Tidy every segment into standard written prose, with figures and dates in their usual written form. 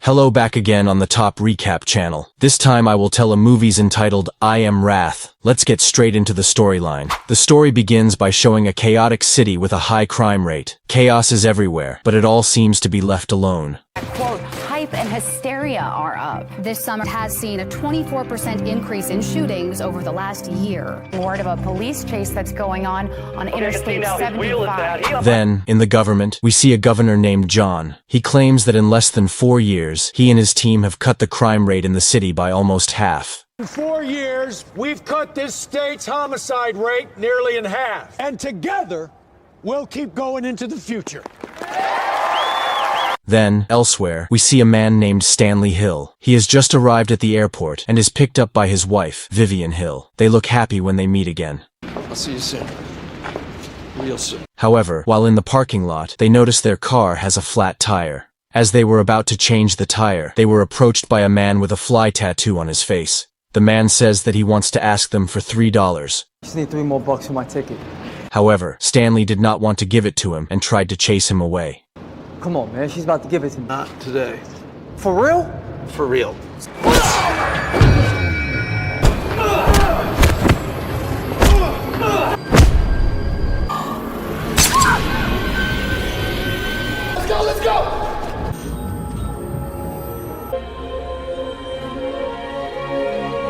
Hello, back again on the Top Recap channel. This time I will tell a movie's entitled I Am Wrath. Let's get straight into the storyline. The story begins by showing a chaotic city with a high crime rate. Chaos is everywhere, but it all seems to be left alone. Quote, hype and hysteria are up. This summer has seen a 24% increase in shootings over the last year. Word of a police chase that's going on Interstate 75. Then, in the government, we see a governor named John. He claims that in less than 4 years, he and his team have cut the crime rate in the city by almost half. In 4 years, we've cut this state's homicide rate nearly in half. And together, we'll keep going into the future. Then, elsewhere, we see a man named Stanley Hill. He has just arrived at the airport and is picked up by his wife, Vivian Hill. They look happy when they meet again. I'll see you soon. Real soon. However, while in the parking lot, they notice their car has a flat tire. As they were about to change the tire, they were approached by a man with a fly tattoo on his face. The man says that he wants to ask them for $3. Just need $3 more for my ticket. However, Stanley did not want to give it to him and tried to chase him away. Come on, man. She's about to give it to me. Not today. For real? For real. Let's go, let's go!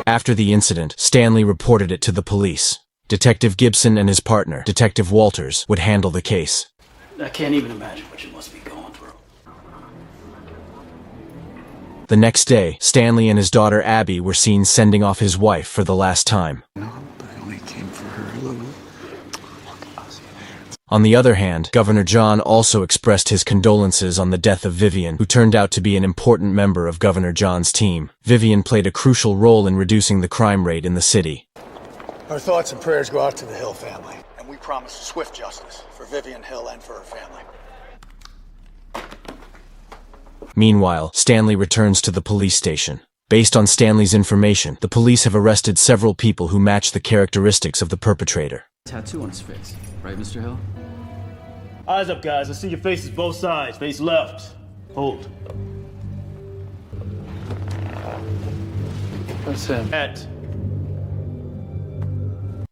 After the incident, Stanley reported it to the police. Detective Gibson and his partner, Detective Walters, would handle the case. I can't even imagine what you must be going through. The next day, Stanley and his daughter Abby were seen sending off his wife for the last time. No, but I only came for her, Lou. On the other hand, Governor John also expressed his condolences on the death of Vivian, who turned out to be an important member of Governor John's team. Vivian played a crucial role in reducing the crime rate in the city. Our thoughts and prayers go out to the Hill family, and we promise swift justice for Vivian Hill and for her family. Meanwhile, Stanley returns to the police station. Based on Stanley's information, the police have arrested several people who match the characteristics of the perpetrator. Tattoo on his face, right, Mr. Hill? Eyes up, guys. I see your faces both sides. Face left. Hold. That's him. At.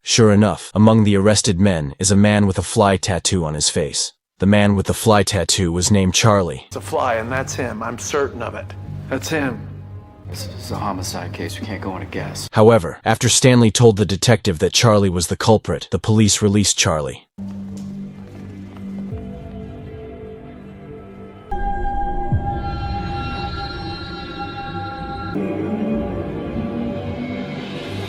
Sure enough, among the arrested men is a man with a fly tattoo on his face. The man with the fly tattoo was named Charlie. It's a fly, and that's him. I'm certain of it. That's him. This is a homicide case. We can't go on a guess. However, after Stanley told the detective that Charlie was the culprit, the police released Charlie.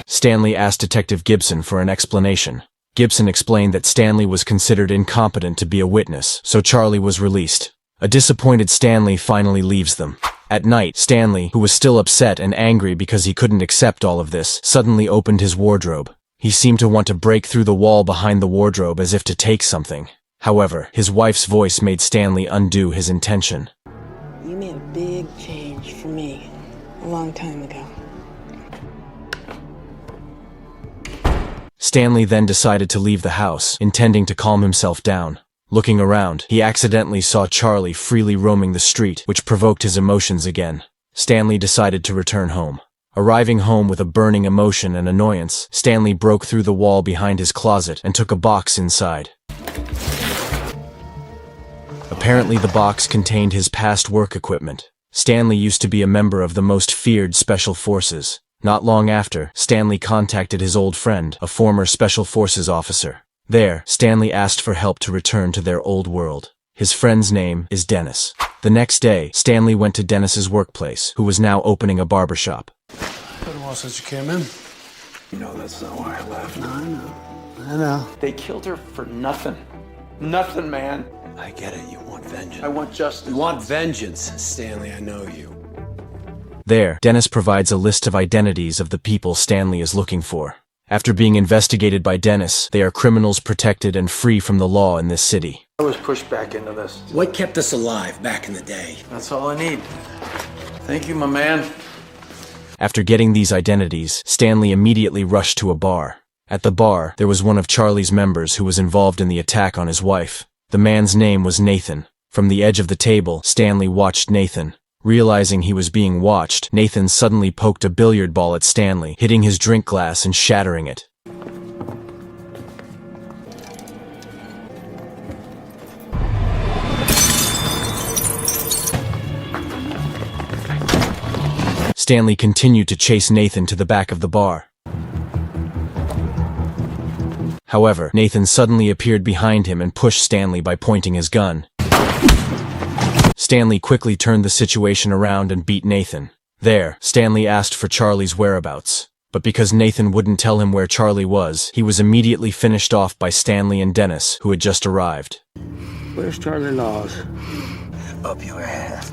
Stanley asked Detective Gibson for an explanation. Gibson explained that Stanley was considered incompetent to be a witness, so Charlie was released. A disappointed Stanley finally leaves them. At night, Stanley, who was still upset and angry because he couldn't accept all of this, suddenly opened his wardrobe. He seemed to want to break through the wall behind the wardrobe as if to take something. However, his wife's voice made Stanley undo his intention. You made a big change for me a long time ago. Stanley then decided to leave the house, intending to calm himself down. Looking around, he accidentally saw Charlie freely roaming the street, which provoked his emotions again. Stanley decided to return home. Arriving home with a burning emotion and annoyance, Stanley broke through the wall behind his closet and took a box inside. Apparently the box contained his past work equipment. Stanley used to be a member of the most feared Special Forces. Not long after, Stanley contacted his old friend, a former Special Forces officer. There, Stanley asked for help to return to their old world. His friend's name is Dennis. The next day, Stanley went to Dennis's workplace, who was now opening a barbershop. Been a while since you came in. You know that's not why I left. No, I know. I know. They killed her for nothing. Nothing, man. I get it. You want vengeance. I want justice. You want vengeance, Stanley. I know you. There, Dennis provides a list of identities of the people Stanley is looking for. After being investigated by Dennis, they are criminals protected and free from the law in this city. I was pushed back into this. What kept us alive back in the day? That's all I need. Thank you, my man. After getting these identities, Stanley immediately rushed to a bar. At the bar, there was one of Charlie's members who was involved in the attack on his wife. The man's name was Nathan. From the edge of the table, Stanley watched Nathan. Realizing he was being watched, Nathan suddenly poked a billiard ball at Stanley, hitting his drink glass and shattering it. Stanley continued to chase Nathan to the back of the bar. However, Nathan suddenly appeared behind him and pushed Stanley by pointing his gun. Stanley quickly turned the situation around and beat Nathan. There, Stanley asked for Charlie's whereabouts. But because Nathan wouldn't tell him where Charlie was, he was immediately finished off by Stanley and Dennis, who had just arrived. Where's Charlie Laws? Up your ass.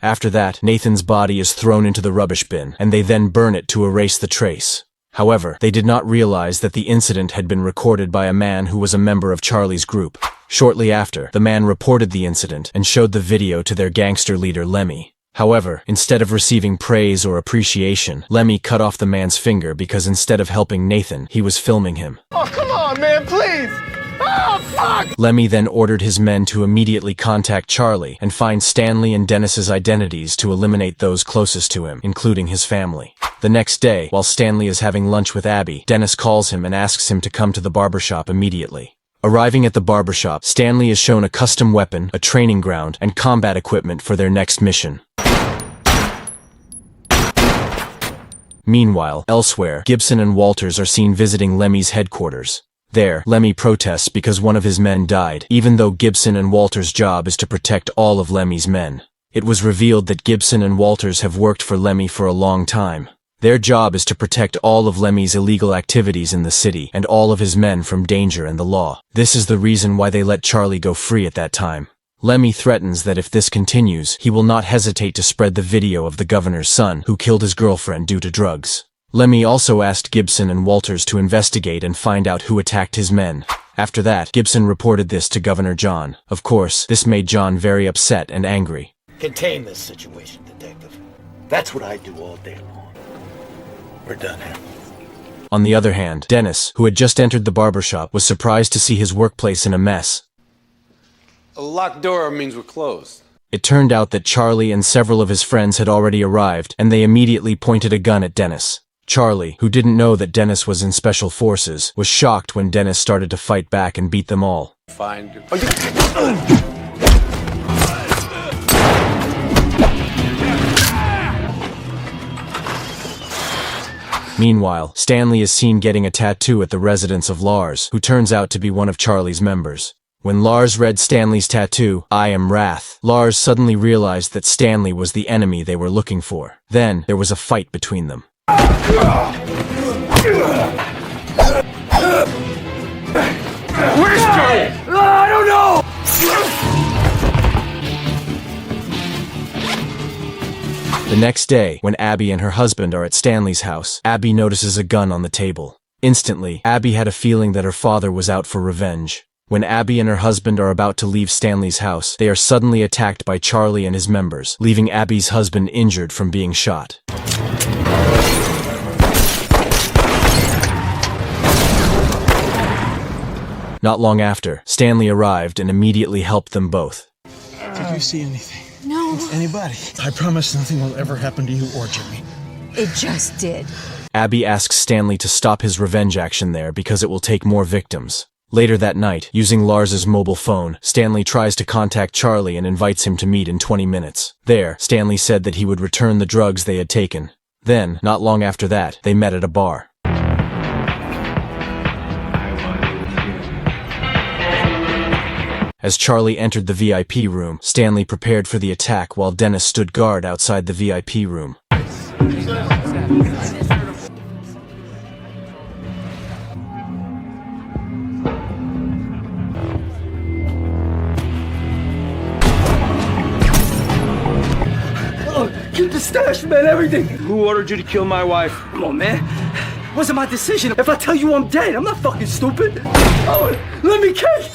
After that, Nathan's body is thrown into the rubbish bin, and they then burn it to erase the trace. However, they did not realize that the incident had been recorded by a man who was a member of Charlie's group. Shortly after, the man reported the incident and showed the video to their gangster leader Lemmy. However, instead of receiving praise or appreciation, Lemmy cut off the man's finger because instead of helping Nathan, he was filming him. Oh, come on, man, please! Oh, fuck! Lemmy then ordered his men to immediately contact Charlie and find Stanley and Dennis's identities to eliminate those closest to him, including his family. The next day, while Stanley is having lunch with Abby, Dennis calls him and asks him to come to the barbershop immediately. Arriving at the barbershop, Stanley is shown a custom weapon, a training ground, and combat equipment for their next mission. Meanwhile, elsewhere, Gibson and Walters are seen visiting Lemmy's headquarters. There, Lemmy protests because one of his men died, even though Gibson and Walters' job is to protect all of Lemmy's men. It was revealed that Gibson and Walters have worked for Lemmy for a long time. Their job is to protect all of Lemmy's illegal activities in the city and all of his men from danger and the law. This is the reason why they let Charlie go free at that time. Lemmy threatens that if this continues, he will not hesitate to spread the video of the governor's son who killed his girlfriend due to drugs. Lemmy also asked Gibson and Walters to investigate and find out who attacked his men. After that, Gibson reported this to Governor John. Of course, this made John very upset and angry. Contain this situation, detective. That's what I do all day long. We're done here. On the other hand, Dennis, who had just entered the barbershop, was surprised to see his workplace in a mess. A locked door means we're closed. It turned out that Charlie and several of his friends had already arrived, and they immediately pointed a gun at Dennis. Charlie, who didn't know that Dennis was in special forces, was shocked when Dennis started to fight back and beat them all. Find your... Meanwhile, Stanley is seen getting a tattoo at the residence of Lars, who turns out to be one of Charlie's members. When Lars read Stanley's tattoo, "I am Wrath," Lars suddenly realized that Stanley was the enemy they were looking for. Then, there was a fight between them. Where's Charlie? I don't know! The next day, when Abby and her husband are at Stanley's house, Abby notices a gun on the table. Instantly, Abby had a feeling that her father was out for revenge. When Abby and her husband are about to leave Stanley's house, they are suddenly attacked by Charlie and his members, leaving Abby's husband injured from being shot. Not long after, Stanley arrived and immediately helped them both. Did you see anything? No. Anybody? I promise nothing will ever happen to you or Jimmy. It just did. Abby asks Stanley to stop his revenge action there because it will take more victims. Later that night, using Lars's mobile phone, Stanley tries to contact Charlie and invites him to meet in 20 minutes. There, Stanley said that he would return the drugs they had taken. Then, not long after that, they met at a bar. As Charlie entered the VIP room, Stanley prepared for the attack while Dennis stood guard outside the VIP room. Keep the stash, man, everything. Who ordered you to kill my wife? Come on, man. Wasn't my decision. If I tell you I'm dead, I'm not fucking stupid. Oh, let me catch.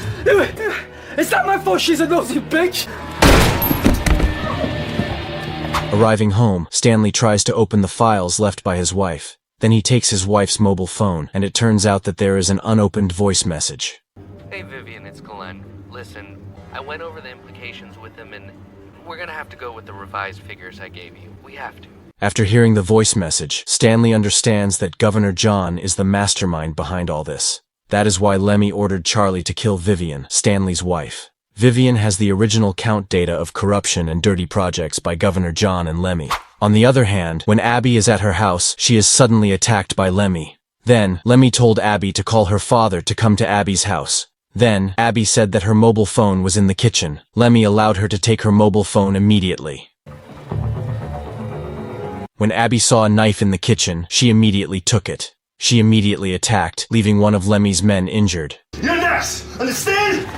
It's not my fault she's a nosy bitch. Arriving home, Stanley tries to open the files left by his wife. Then he takes his wife's mobile phone, and it turns out that there is an unopened voice message. Hey Vivian, it's Glenn. Listen, I went over the implications with him, and we're gonna have to go with the revised figures I gave you. We have to. After hearing the voice message, Stanley understands that Governor John is the mastermind behind all this. That is why Lemmy ordered Charlie to kill Vivian, Stanley's wife. Vivian has the original count data of corruption and dirty projects by Governor John and Lemmy. On the other hand, when Abby is at her house, she is suddenly attacked by Lemmy. Then, Lemmy told Abby to call her father to come to Abby's house. Then, Abby said that her mobile phone was in the kitchen. Lemmy allowed her to take her mobile phone immediately. When Abby saw a knife in the kitchen, she immediately took it. She immediately attacked, leaving one of Lemmy's men injured. You're next! Understand?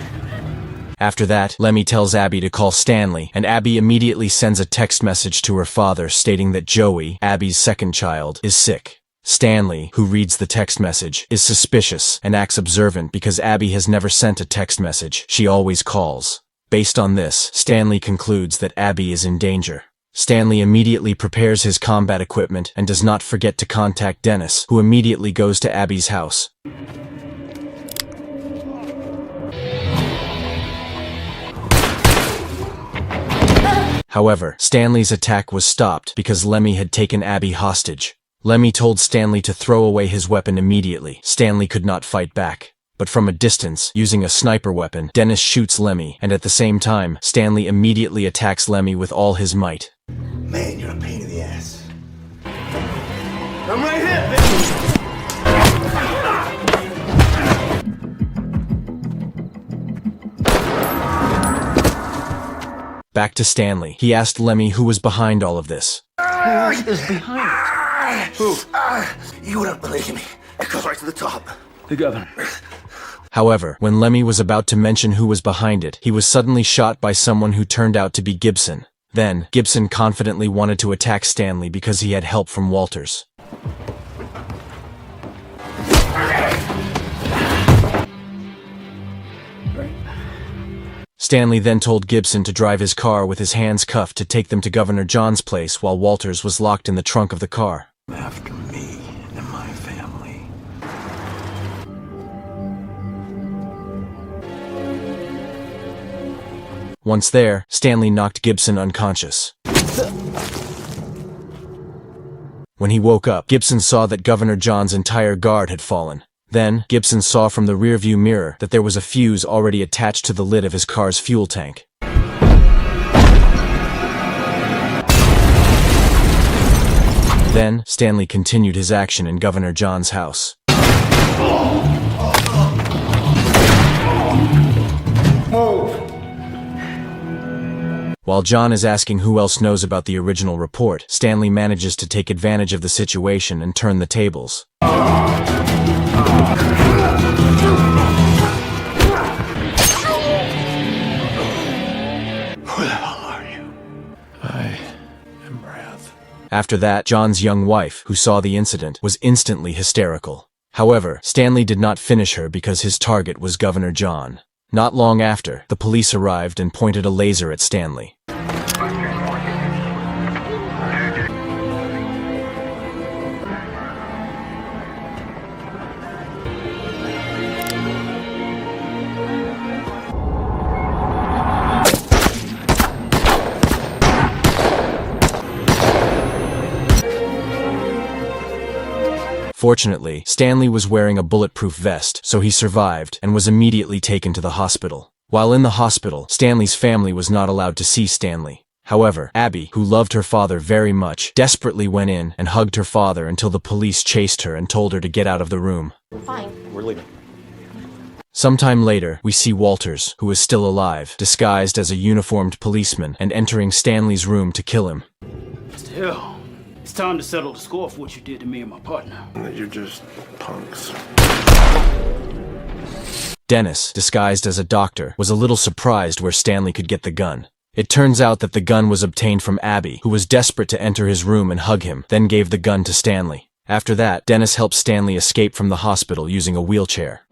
After that, Lemmy tells Abby to call Stanley, and Abby immediately sends a text message to her father stating that Joey, Abby's second child, is sick. Stanley, who reads the text message, is suspicious and acts observant because Abby has never sent a text message. She always calls. Based on this, Stanley concludes that Abby is in danger. Stanley immediately prepares his combat equipment and does not forget to contact Dennis, who immediately goes to Abby's house. However, Stanley's attack was stopped because Lemmy had taken Abby hostage. Lemmy told Stanley to throw away his weapon immediately. Stanley could not fight back. But from a distance, using a sniper weapon, Dennis shoots Lemmy, and at the same time, Stanley immediately attacks Lemmy with all his might. Man, you're a pain in the ass. I'm right here, bitch! Back to Stanley. He asked Lemmy who was behind all of this. Who is behind it? Who? You wouldn't believe me. It goes right to the top. The governor. However, when Lemmy was about to mention who was behind it, he was suddenly shot by someone who turned out to be Gibson. Then, Gibson confidently wanted to attack Stanley because he had help from Walters. Stanley then told Gibson to drive his car with his hands cuffed to take them to Governor John's place while Walters was locked in the trunk of the car. After me and my family. Once there, Stanley knocked Gibson unconscious. When he woke up, Gibson saw that Governor John's entire guard had fallen. Then, Gibson saw from the rearview mirror that there was a fuse already attached to the lid of his car's fuel tank. Then, Stanley continued his action in Governor John's house. Move! While John is asking who else knows about the original report, Stanley manages to take advantage of the situation and turn the tables. Who the hell are you? I am Brad. After that, John's young wife, who saw the incident, was instantly hysterical. However, Stanley did not finish her because his target was Governor John. Not long after, the police arrived and pointed a laser at Stanley. Fortunately, Stanley was wearing a bulletproof vest, so he survived and was immediately taken to the hospital. While in the hospital, Stanley's family was not allowed to see Stanley. However, Abby, who loved her father very much, desperately went in and hugged her father until the police chased her and told her to get out of the room. Fine. We're leaving. Sometime later, we see Walters, who is still alive, disguised as a uniformed policeman and entering Stanley's room to kill him. Mr. Hill, it's time to settle the score for what you did to me and my partner. You're just punks. Dennis, disguised as a doctor, was a little surprised where Stanley could get the gun. It turns out that the gun was obtained from Abby, who was desperate to enter his room and hug him, then gave the gun to Stanley. After that, Dennis helped Stanley escape from the hospital using a wheelchair.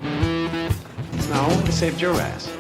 No, I saved your ass.